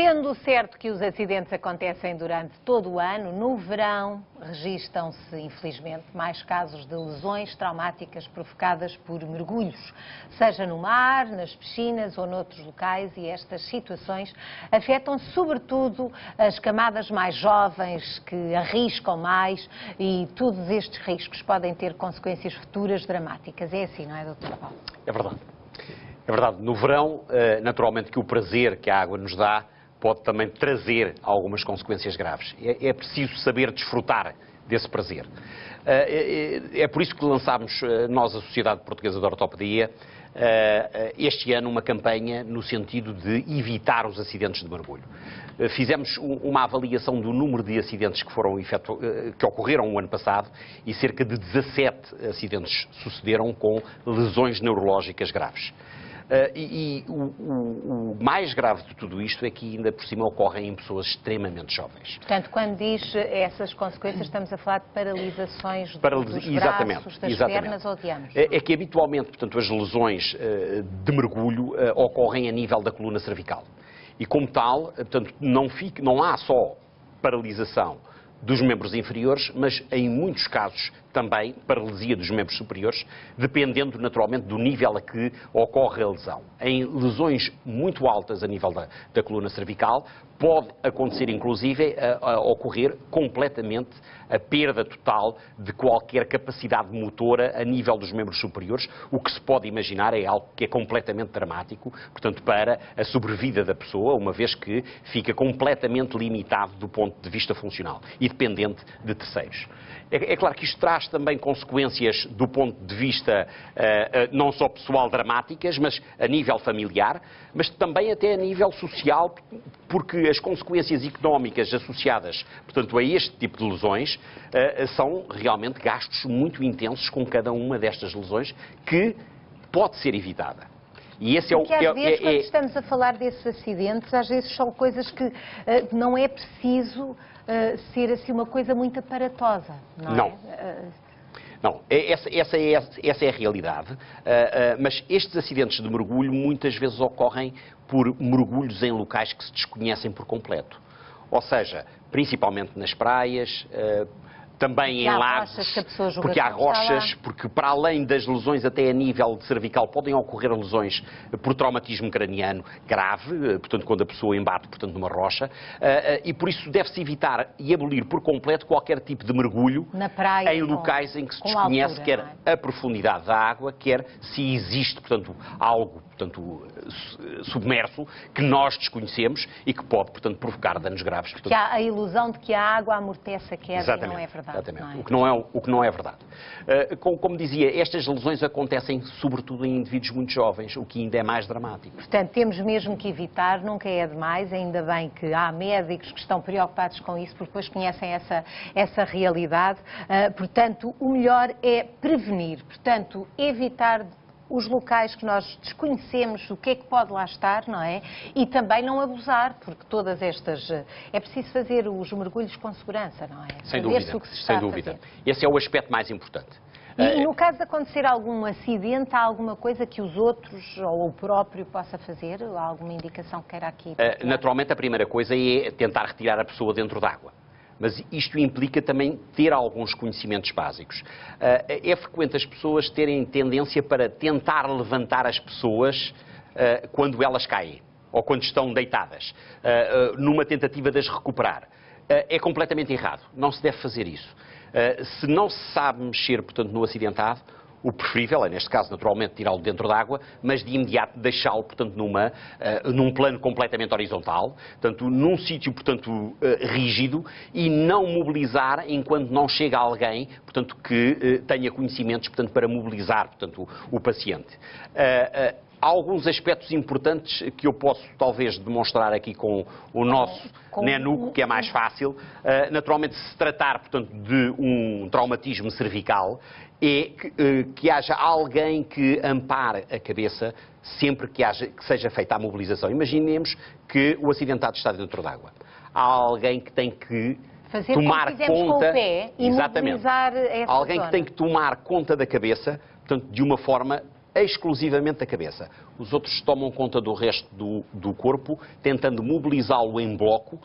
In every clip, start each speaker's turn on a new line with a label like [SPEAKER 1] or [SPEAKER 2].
[SPEAKER 1] Sendo certo que os acidentes acontecem durante todo o ano, no verão registam-se, infelizmente, mais casos de lesões traumáticas provocadas por mergulhos, seja no mar, nas piscinas ou noutros locais, e estas situações afetam sobretudo as camadas mais jovens, que arriscam mais, e todos estes riscos podem ter consequências futuras dramáticas. É assim, não é, Dr. Paulo?
[SPEAKER 2] É verdade. É verdade. No verão, naturalmente que o prazer que a água nos dá pode também trazer algumas consequências graves. É preciso saber desfrutar desse prazer. É por isso que lançámos, nós, a Sociedade Portuguesa de Ortopedia, este ano uma campanha no sentido de evitar os acidentes de mergulho. Fizemos uma avaliação do número de acidentes que ocorreram o ano passado e cerca de 17 acidentes sucederam com lesões neurológicas graves. O mais grave de tudo isto é que ainda por cima ocorrem em pessoas extremamente jovens.
[SPEAKER 1] Portanto, quando diz essas consequências, estamos a falar de paralisações dos braços, das pernas ou de ambos?
[SPEAKER 2] É que habitualmente, portanto, as lesões de mergulho ocorrem a nível da coluna cervical. E como tal, portanto, não há só paralisação dos membros inferiores, mas em muitos casos também paralisia dos membros superiores, dependendo naturalmente do nível a que ocorre a lesão. Em lesões muito altas a nível da coluna cervical, pode acontecer inclusive a ocorrer completamente a perda total de qualquer capacidade motora a nível dos membros superiores. O que se pode imaginar é algo que é completamente dramático, portanto, para a sobrevida da pessoa, uma vez que fica completamente limitado do ponto de vista funcional e dependente de terceiros. É claro que isto traz também consequências do ponto de vista não só pessoal dramáticas, mas a nível familiar, mas também até a nível social, porque as consequências económicas associadas, portanto, a este tipo de lesões são realmente gastos muito intensos com cada uma destas lesões que pode ser evitada.
[SPEAKER 1] E esse porque às vezes, quando estamos a falar desses acidentes, às vezes são coisas que não é preciso ser assim uma coisa muito aparatosa, não é?
[SPEAKER 2] Não, essa é a realidade, mas estes acidentes de mergulho muitas vezes ocorrem por mergulhos em locais que se desconhecem por completo. Ou seja, principalmente nas praias, também em lagos, porque há rochas, porque para além das lesões até a nível de cervical podem ocorrer lesões por traumatismo craniano grave, portanto quando a pessoa embate, portanto, numa rocha, e por isso deve-se evitar e abolir por completo qualquer tipo de mergulho
[SPEAKER 1] na praia,
[SPEAKER 2] em locais em que se desconhece quer a profundidade da água, quer se existe, portanto, algo, portanto, submerso que nós desconhecemos e que pode, portanto, provocar danos graves.
[SPEAKER 1] Portanto, que há a ilusão de que a água amortece a queda e não é verdade.
[SPEAKER 2] Exatamente,
[SPEAKER 1] não é?
[SPEAKER 2] O que não é verdade. Como dizia, estas lesões acontecem sobretudo em indivíduos muito jovens, o que ainda é mais dramático.
[SPEAKER 1] Portanto, temos mesmo que evitar, nunca é demais, ainda bem que há médicos que estão preocupados com isso, porque depois conhecem essa realidade. Portanto, o melhor é prevenir, portanto, evitar os locais que nós desconhecemos, o que é que pode lá estar, não é? E também não abusar, porque todas estas... É preciso fazer os mergulhos com segurança, não é?
[SPEAKER 2] Sem dúvida, sem dúvida. Esse é o aspecto mais importante.
[SPEAKER 1] E no caso de acontecer algum acidente, há alguma coisa que os outros ou o próprio possa fazer? Há alguma indicação que queira aqui?
[SPEAKER 2] Naturalmente, a primeira coisa é tentar retirar a pessoa dentro d'água. Mas isto implica também ter alguns conhecimentos básicos. É frequente as pessoas terem tendência para tentar levantar as pessoas quando elas caem ou quando estão deitadas, numa tentativa de as recuperar. É completamente errado. Não se deve fazer isso. Se não se sabe mexer, portanto, no acidentado, o preferível é, neste caso, naturalmente, tirá-lo dentro d'água, mas de imediato deixá-lo, portanto, num plano completamente horizontal, portanto, num sítio, portanto, rígido, e não mobilizar enquanto não chega alguém, portanto, que tenha conhecimentos, portanto, para mobilizar, portanto, o paciente. Há alguns aspectos importantes que eu posso, talvez, demonstrar aqui com o nosso nenuco, que é mais fácil. Naturalmente, se tratar, portanto, de um traumatismo cervical, é que haja alguém que ampare a cabeça sempre que seja feita a mobilização. Imaginemos que o acidentado está dentro d'água. Há alguém que tem que tomar conta...
[SPEAKER 1] com o pé e
[SPEAKER 2] exatamente,
[SPEAKER 1] mobilizar essa
[SPEAKER 2] alguém
[SPEAKER 1] zona.
[SPEAKER 2] Que tem que tomar conta da cabeça, portanto, de uma forma exclusivamente da cabeça. Os outros tomam conta do resto do corpo, tentando mobilizá-lo em bloco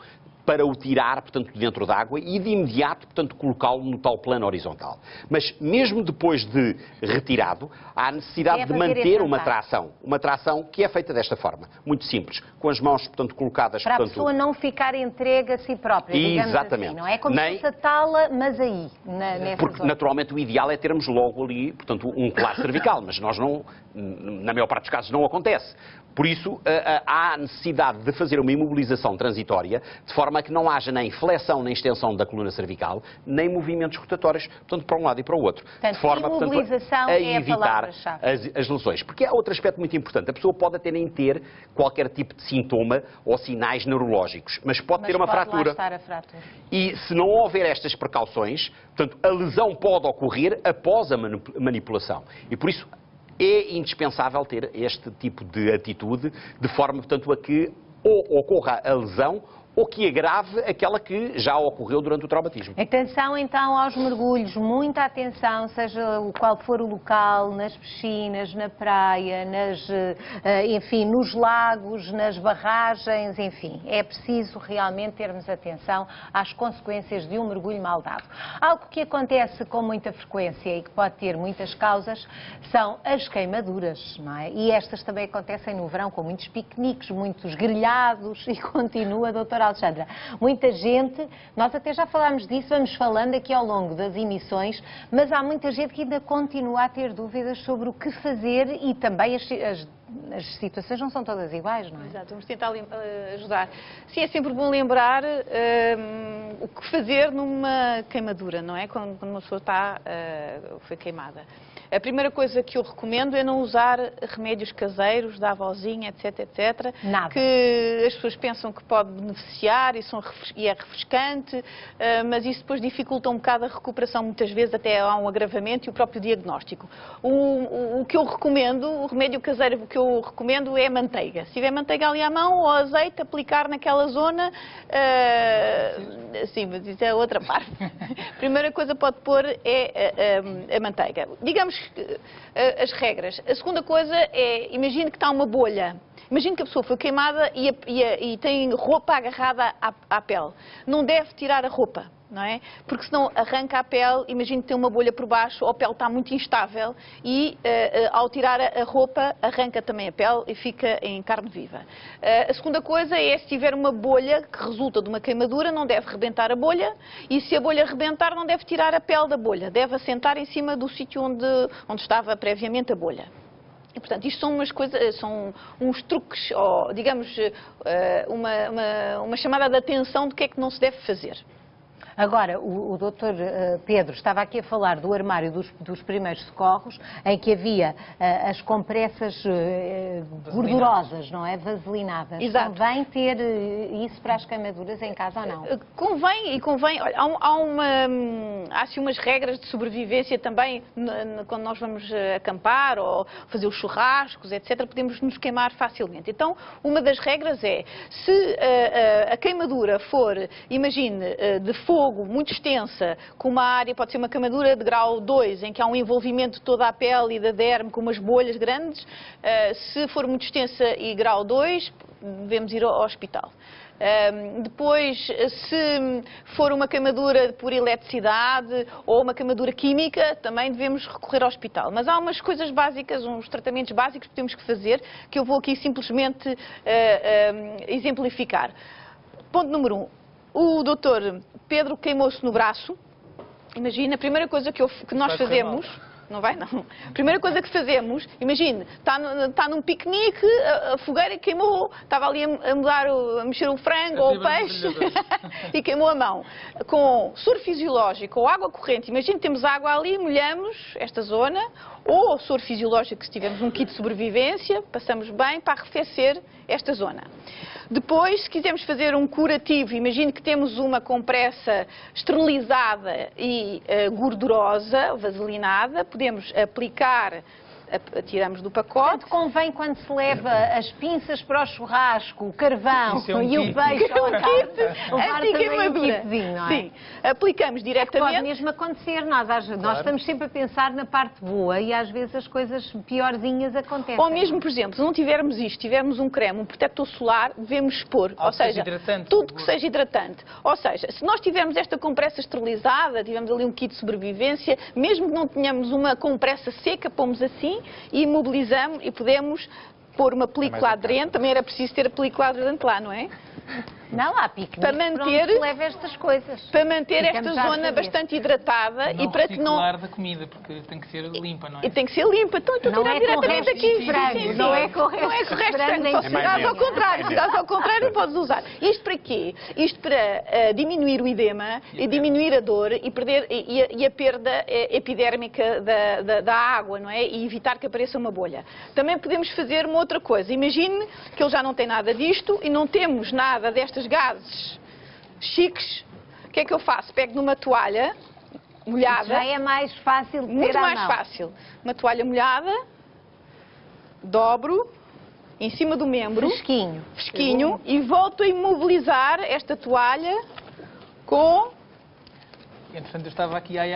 [SPEAKER 2] para o tirar, portanto, dentro d'água e de imediato, portanto, colocá-lo no tal plano horizontal. Mas mesmo depois de retirado, há necessidade de manter uma tração que é feita desta forma, muito simples, com as mãos, portanto, colocadas...
[SPEAKER 1] Para a pessoa não ficar entregue a si própria, digamos
[SPEAKER 2] exatamente.
[SPEAKER 1] assim, não é? Como se fosse a tala, mas aí, nessa
[SPEAKER 2] porque,
[SPEAKER 1] zona.
[SPEAKER 2] naturalmente, o ideal é termos logo ali, portanto, um colar cervical, mas nós não, na maior parte dos casos, não acontece. Por isso, há necessidade de fazer uma imobilização transitória, de forma a que não haja nem flexão nem extensão da coluna cervical, nem movimentos rotatórios, portanto, para um lado e para o outro.
[SPEAKER 1] Portanto,
[SPEAKER 2] de forma,
[SPEAKER 1] imobilização
[SPEAKER 2] a
[SPEAKER 1] é a
[SPEAKER 2] evitar
[SPEAKER 1] palavra-chave.
[SPEAKER 2] as lesões. Porque há outro aspecto muito importante. A pessoa pode até nem ter qualquer tipo de sintoma ou sinais neurológicos, mas pode ter uma fratura.
[SPEAKER 1] Lá estar a fratura.
[SPEAKER 2] E se não houver estas precauções, portanto, a lesão pode ocorrer após a manipulação. E por isso é indispensável ter este tipo de atitude, de forma, portanto, a que ou ocorra a lesão ou que agrave aquela que já ocorreu durante o traumatismo.
[SPEAKER 1] Atenção então aos mergulhos, muita atenção, seja o qual for o local, nas piscinas, na praia, enfim, nos lagos, nas barragens, enfim. É preciso realmente termos atenção às consequências de um mergulho mal dado. Algo que acontece com muita frequência e que pode ter muitas causas são as queimaduras, não é? E estas também acontecem no verão com muitos piqueniques, muitos grelhados e continua, doutora Alexandra. Muita gente, nós até já falámos disso, vamos falando aqui ao longo das emissões, mas há muita gente que ainda continua a ter dúvidas sobre o que fazer e também as situações não são todas iguais, não é?
[SPEAKER 3] Exato, vamos tentar ajudar. Sim, é sempre bom lembrar o que fazer numa queimadura, não é? Quando uma pessoa foi queimada. A primeira coisa que eu recomendo é não usar remédios caseiros da avózinha, etc, etc.
[SPEAKER 1] Nada.
[SPEAKER 3] Que as pessoas pensam que pode beneficiar e é refrescante, mas isso depois dificulta um bocado a recuperação, muitas vezes até há um agravamento e o próprio diagnóstico. O que eu recomendo, o remédio caseiro que eu recomendo é manteiga. Se tiver manteiga ali à mão ou azeite, aplicar naquela zona, sim, mas isso é outra parte. A primeira coisa que pode pôr é a manteiga. Digamos as regras. A segunda coisa é, imagine que está uma bolha. Imagine que a pessoa foi queimada e tem roupa agarrada à pele. Não deve tirar a roupa, não é? Porque senão arranca a pele, imagine que tem uma bolha por baixo, ou a pele está muito instável e ao tirar a roupa arranca também a pele e fica em carne viva. A segunda coisa é, se tiver uma bolha que resulta de uma queimadura, não deve rebentar a bolha, e se a bolha rebentar não deve tirar a pele da bolha, deve assentar em cima do sítio onde estava previamente a bolha. E, portanto, isto são umas coisas, são uns truques, ou digamos, uma chamada de atenção do que é que não se deve fazer.
[SPEAKER 1] Agora, o doutor Pedro estava aqui a falar do armário dos primeiros socorros, em que havia as compressas gordurosas, não é? Vaselinadas.
[SPEAKER 3] Exato.
[SPEAKER 1] Convém ter isso para as queimaduras em casa ou não?
[SPEAKER 3] Convém. Olha, há assim umas regras de sobrevivência também, quando nós vamos acampar ou fazer os churrascos, etc., podemos nos queimar facilmente. Então, uma das regras é, se a queimadura for, imagine, de fogo muito extensa, com uma área, pode ser uma queimadura de grau 2, em que há um envolvimento de toda a pele e da derme com umas bolhas grandes, se for muito extensa e grau 2, devemos ir ao hospital. Depois, se for uma queimadura por eletricidade ou uma queimadura química, também devemos recorrer ao hospital. Mas há umas coisas básicas, uns tratamentos básicos que temos que fazer, que eu vou aqui simplesmente exemplificar. Ponto número 1. O doutor Pedro queimou-se no braço. Imagina, a primeira coisa que nós fazemos... Não vai, não. A primeira coisa que fazemos, imagine, está num piquenique, a fogueira queimou, estava ali a mexer o frango ou o peixe e queimou a mão. Com soro fisiológico ou água corrente, imagine, temos água ali, molhamos esta zona, ou soro fisiológico, se tivermos um kit de sobrevivência, passamos bem para arrefecer esta zona. Depois, se quisermos fazer um curativo, imagine que temos uma compressa esterilizada e gordurosa, vaselinada, podemos aplicar tiramos do pacote.
[SPEAKER 1] Portanto, convém quando se leva as pinças para o churrasco, o carvão
[SPEAKER 4] Isso é um
[SPEAKER 1] e o
[SPEAKER 4] kit.
[SPEAKER 1] peixe ao carne, levar
[SPEAKER 3] Antiga
[SPEAKER 1] também um
[SPEAKER 3] madura.
[SPEAKER 1] kitzinho, não é?
[SPEAKER 3] Sim, aplicamos
[SPEAKER 1] Pode
[SPEAKER 3] diretamente.
[SPEAKER 1] mesmo acontecer, nós estamos sempre a pensar na parte boa e às vezes as coisas piorzinhas acontecem.
[SPEAKER 3] Ou mesmo, por exemplo, se não tivermos isto, tivermos um creme, um protetor solar, devemos expor.
[SPEAKER 4] Algo
[SPEAKER 3] Ou seja,
[SPEAKER 4] seja hidratante,
[SPEAKER 3] tudo
[SPEAKER 4] por
[SPEAKER 3] que
[SPEAKER 4] favor.
[SPEAKER 3] seja hidratante. Ou seja, se nós tivermos esta compressa esterilizada, tivermos ali um kit de sobrevivência, mesmo que não tenhamos uma compressa seca, pomos assim e imobilizamos e podemos pôr uma película aderente. Também era preciso ter a película aderente lá, não é?
[SPEAKER 1] Não, há piqueniques
[SPEAKER 3] Para manter-
[SPEAKER 1] para onde se leva estas coisas.
[SPEAKER 3] Para manter
[SPEAKER 1] Ficamos
[SPEAKER 3] esta
[SPEAKER 1] já a
[SPEAKER 3] zona
[SPEAKER 1] saber.
[SPEAKER 3] bastante hidratada
[SPEAKER 4] Não
[SPEAKER 3] e para que não...
[SPEAKER 4] reciclar da comida, porque tem que ser limpa, não é?
[SPEAKER 3] E tem que ser limpa. Então,
[SPEAKER 1] Não
[SPEAKER 3] tirar
[SPEAKER 1] é com
[SPEAKER 3] diretamente
[SPEAKER 1] restos
[SPEAKER 3] aqui.
[SPEAKER 1] de frango, não é com
[SPEAKER 3] Não é
[SPEAKER 1] restos
[SPEAKER 3] com
[SPEAKER 1] de
[SPEAKER 3] restos de
[SPEAKER 1] frango,
[SPEAKER 3] frango.
[SPEAKER 1] nem
[SPEAKER 3] Só
[SPEAKER 1] de
[SPEAKER 3] se chegares ao
[SPEAKER 1] frango.
[SPEAKER 3] contrário. Se chegares ao contrário, podes usar. Isto para quê? Isto para diminuir o edema e diminuir a dor e, e a perda epidérmica da água, não é? E evitar que apareça uma bolha. Também podemos fazer uma outra coisa. Imagine que ele já não tem nada disto e não temos nada destes gases chiques. O que é que eu faço? Pego numa toalha molhada.
[SPEAKER 1] Já é mais fácil de ter
[SPEAKER 3] Muito
[SPEAKER 1] à
[SPEAKER 3] mais
[SPEAKER 1] mão.
[SPEAKER 3] fácil. Uma toalha molhada, dobro em cima do membro, fresquinho, e volto a imobilizar esta toalha com...
[SPEAKER 4] Entretanto, eu estava aqui, ai.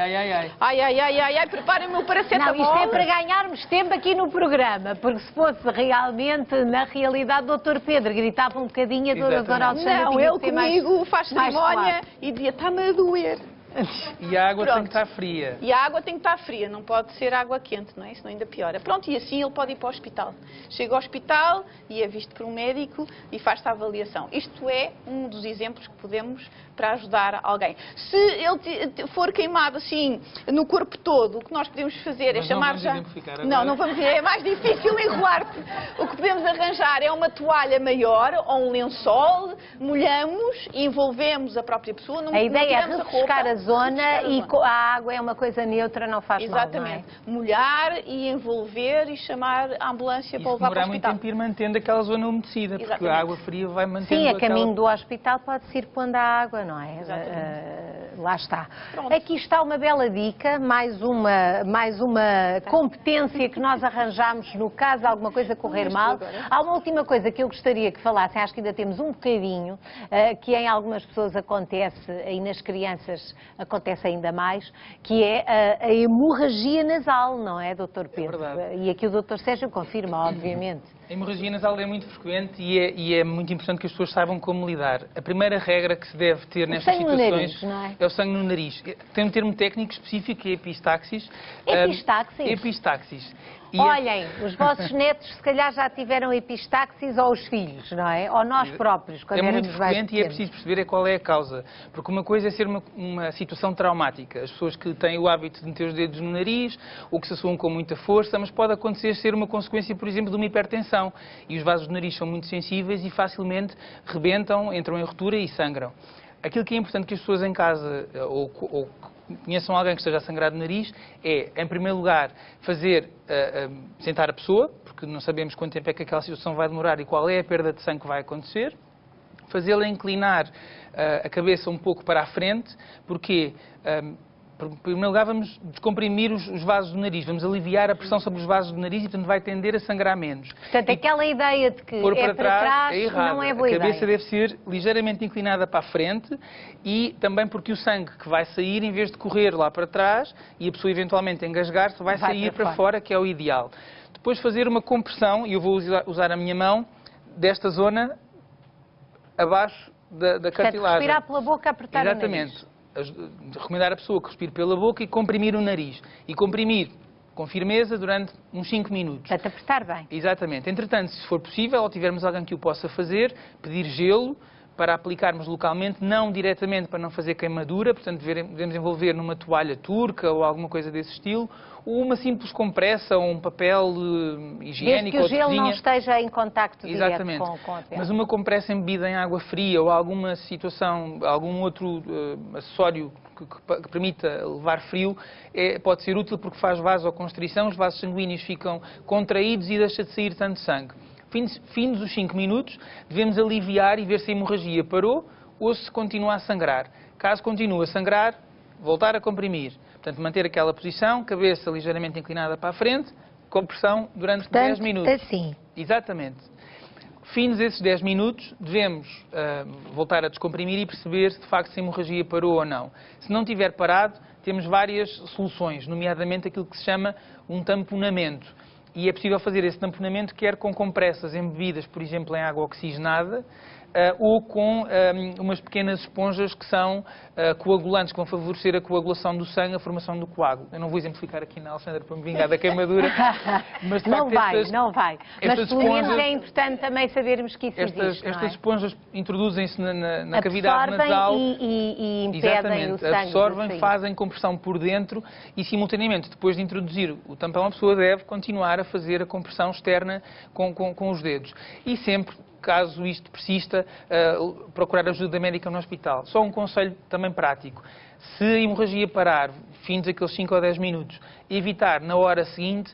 [SPEAKER 3] Ai, preparem o meu
[SPEAKER 1] Não,
[SPEAKER 3] paracetamol.
[SPEAKER 1] isto é para ganharmos tempo aqui no programa, porque se fosse realmente, na realidade, o Dr. Pedro gritava um bocadinho e a Dra.
[SPEAKER 4] Exatamente.
[SPEAKER 1] Alexandra
[SPEAKER 3] Não,
[SPEAKER 1] tinha
[SPEAKER 3] ele
[SPEAKER 1] que ser mais-
[SPEAKER 3] comigo faz
[SPEAKER 1] mais
[SPEAKER 3] cerimónia
[SPEAKER 1] suave.
[SPEAKER 3] e dizia, está-me a doer.
[SPEAKER 4] E a água
[SPEAKER 3] Pronto.
[SPEAKER 4] tem que estar fria.
[SPEAKER 3] E a água tem que estar fria, não pode ser água quente, não é? Senão ainda piora. Pronto, e assim ele pode ir para o hospital. Chega ao hospital e é visto por um médico e faz-se a avaliação. Isto é um dos exemplos que podemos para ajudar alguém. Se ele for queimado assim no corpo todo, o que nós podemos fazer é
[SPEAKER 4] Mas não
[SPEAKER 3] chamar
[SPEAKER 4] vamos
[SPEAKER 3] já...
[SPEAKER 4] identificar agora.
[SPEAKER 3] Não vamos ver, é mais difícil enrolar-te. O que podemos arranjar é uma toalha maior ou um lençol, molhamos e envolvemos a própria pessoa. Não,
[SPEAKER 1] A ideia é
[SPEAKER 3] não tiramos
[SPEAKER 1] refrescar
[SPEAKER 3] roupa,
[SPEAKER 1] a zona
[SPEAKER 3] refrescar a
[SPEAKER 1] e
[SPEAKER 3] zona.
[SPEAKER 1] a água é uma coisa neutra, não faz
[SPEAKER 3] Exatamente.
[SPEAKER 1] mal, não é?
[SPEAKER 3] Molhar e envolver e chamar a ambulância
[SPEAKER 4] E
[SPEAKER 3] para
[SPEAKER 4] se
[SPEAKER 3] levar para
[SPEAKER 4] demorar
[SPEAKER 3] o
[SPEAKER 4] muito
[SPEAKER 3] hospital.
[SPEAKER 4] tempo ir mantendo aquela zona umedecida, porque
[SPEAKER 3] Exatamente.
[SPEAKER 4] a água fria vai mantendo
[SPEAKER 1] Sim, a
[SPEAKER 4] aquela...
[SPEAKER 1] caminho do hospital pode-se ir pondo a água, não é?
[SPEAKER 3] Exatamente.
[SPEAKER 1] Lá está.
[SPEAKER 3] Pronto.
[SPEAKER 1] Aqui está uma bela dica, mais uma competência que nós arranjamos no caso de alguma coisa correr
[SPEAKER 3] Isto
[SPEAKER 1] mal.
[SPEAKER 3] agora.
[SPEAKER 1] Há uma última coisa que eu gostaria que falassem, acho que ainda temos um bocadinho, que em algumas pessoas acontece, e nas crianças acontece ainda mais, que é a hemorragia nasal, não é, Dr. Pedro?
[SPEAKER 4] verdade.
[SPEAKER 1] E aqui o Dr. Sérgio confirma, obviamente.
[SPEAKER 4] A hemorragia nasal é muito frequente e é muito importante que as pessoas saibam como lidar. A primeira regra que se deve ter nestas
[SPEAKER 1] sangue no
[SPEAKER 4] situações
[SPEAKER 1] nariz, não é?
[SPEAKER 4] é o sangue no nariz. Tem um termo técnico específico que é epistaxis.
[SPEAKER 1] Epistaxis?
[SPEAKER 4] Epistaxis. E
[SPEAKER 1] Olhem, os vossos netos se calhar já tiveram epistaxis ou os filhos, não é? Ou nós próprios, quando
[SPEAKER 4] é muito
[SPEAKER 1] éramos mais
[SPEAKER 4] frequente e é
[SPEAKER 1] pequenos.
[SPEAKER 4] preciso perceber qual é a causa. Porque uma coisa é ser uma situação traumática. As pessoas que têm o hábito de meter os dedos no nariz, ou que se assoam com muita força, mas pode acontecer ser uma consequência, por exemplo, de uma hipertensão. E os vasos do nariz são muito sensíveis e facilmente rebentam, entram em ruptura e sangram. Aquilo que é importante que as pessoas em casa ou conheçam alguém que esteja a sangrar do nariz é, em primeiro lugar, sentar a pessoa, porque não sabemos quanto tempo é que aquela situação vai demorar e qual é a perda de sangue que vai acontecer. Fazê-la inclinar a cabeça um pouco para a frente, porque, em primeiro lugar, vamos descomprimir os vasos do nariz, vamos aliviar a pressão sobre os vasos do nariz e, portanto, vai tender a sangrar menos.
[SPEAKER 1] Portanto, aquela ideia de que
[SPEAKER 4] Pôr
[SPEAKER 1] é para trás
[SPEAKER 4] é errado.
[SPEAKER 1] não é boa
[SPEAKER 4] A cabeça
[SPEAKER 1] ideia.
[SPEAKER 4] deve ser ligeiramente inclinada para a frente e também porque o sangue que vai sair, em vez de correr lá para trás e a pessoa eventualmente engasgar-se, vai sair para fora, que é o ideal. Depois fazer uma compressão, e eu vou usar a minha mão, desta zona abaixo da
[SPEAKER 1] Portanto,
[SPEAKER 4] cartilagem.
[SPEAKER 1] respirar pela boca, apertar
[SPEAKER 4] Exatamente.
[SPEAKER 1] o nariz.
[SPEAKER 4] Recomendar a pessoa que respire pela boca e comprimir o nariz. E comprimir com firmeza durante uns 5 minutos.
[SPEAKER 1] Portanto, apertar bem.
[SPEAKER 4] Exatamente. Entretanto, se for possível, ou tivermos alguém que o possa fazer, pedir gelo para aplicarmos localmente, não diretamente para não fazer queimadura, portanto devemos envolver numa toalha turca ou alguma coisa desse estilo, ou uma simples compressa ou um papel higiênico
[SPEAKER 1] Desde que o
[SPEAKER 4] ou de
[SPEAKER 1] gelo
[SPEAKER 4] cozinha.
[SPEAKER 1] não esteja em contacto direto
[SPEAKER 4] Exatamente.
[SPEAKER 1] com a pele.
[SPEAKER 4] Mas uma compressa embebida em água fria ou alguma situação, algum outro acessório que permita levar frio, pode ser útil porque faz vasoconstrição, os vasos sanguíneos ficam contraídos e deixa de sair tanto sangue. Findos os 5 minutos, devemos aliviar e ver se a hemorragia parou ou se continua a sangrar. Caso continue a sangrar, voltar a comprimir. Portanto, manter aquela posição, cabeça ligeiramente inclinada para a frente, compressão durante
[SPEAKER 1] Portanto,
[SPEAKER 4] 10 minutos.
[SPEAKER 1] assim.
[SPEAKER 4] Exatamente. Fins esses 10 minutos, devemos voltar a descomprimir e perceber se de facto a hemorragia parou ou não. Se não tiver parado, temos várias soluções, nomeadamente aquilo que se chama um tamponamento. E é possível fazer esse tamponamento quer com compressas embebidas, por exemplo, em água oxigenada, ou com umas pequenas esponjas que são coagulantes, que vão favorecer a coagulação do sangue, a formação do coágulo. Eu não vou exemplificar aqui na Alexandra para me vingar da queimadura, mas de
[SPEAKER 1] Não
[SPEAKER 4] facto
[SPEAKER 1] vai,
[SPEAKER 4] estas,
[SPEAKER 1] não vai. Mas
[SPEAKER 4] estas
[SPEAKER 1] pelo menos
[SPEAKER 4] esponjas-
[SPEAKER 1] é importante também sabermos que isso existe, não é?
[SPEAKER 4] Estas esponjas introduzem-se na cavidade
[SPEAKER 1] Absorvem
[SPEAKER 4] nasal.
[SPEAKER 1] e impedem
[SPEAKER 4] Exatamente,
[SPEAKER 1] o sangue de
[SPEAKER 4] absorvem,
[SPEAKER 1] sair.
[SPEAKER 4] fazem compressão por dentro e, simultaneamente, depois de introduzir o tampão, a pessoa deve continuar a fazer a compressão externa com os dedos. E sempre, caso isto persista, procurar ajuda médica no hospital. Só um conselho também prático. Se a hemorragia parar, fins aqueles 5 ou 10 minutos, evitar na hora seguinte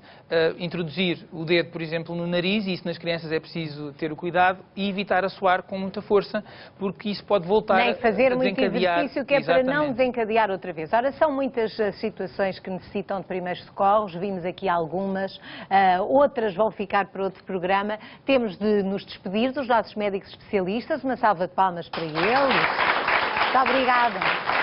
[SPEAKER 4] introduzir o dedo, por exemplo, no nariz, e isso nas crianças é preciso ter o cuidado, e evitar a suar com muita força, porque isso pode voltar
[SPEAKER 1] Nem fazer
[SPEAKER 4] a
[SPEAKER 1] muito
[SPEAKER 4] desencadear.
[SPEAKER 1] exercício, que é para não
[SPEAKER 4] Exatamente.
[SPEAKER 1] desencadear outra vez. Ora, são muitas situações que necessitam de primeiros socorros, vimos aqui algumas, outras vão ficar para outro programa. Temos de nos despedir dos nossos médicos especialistas. Uma salva de palmas para eles. Muito obrigada.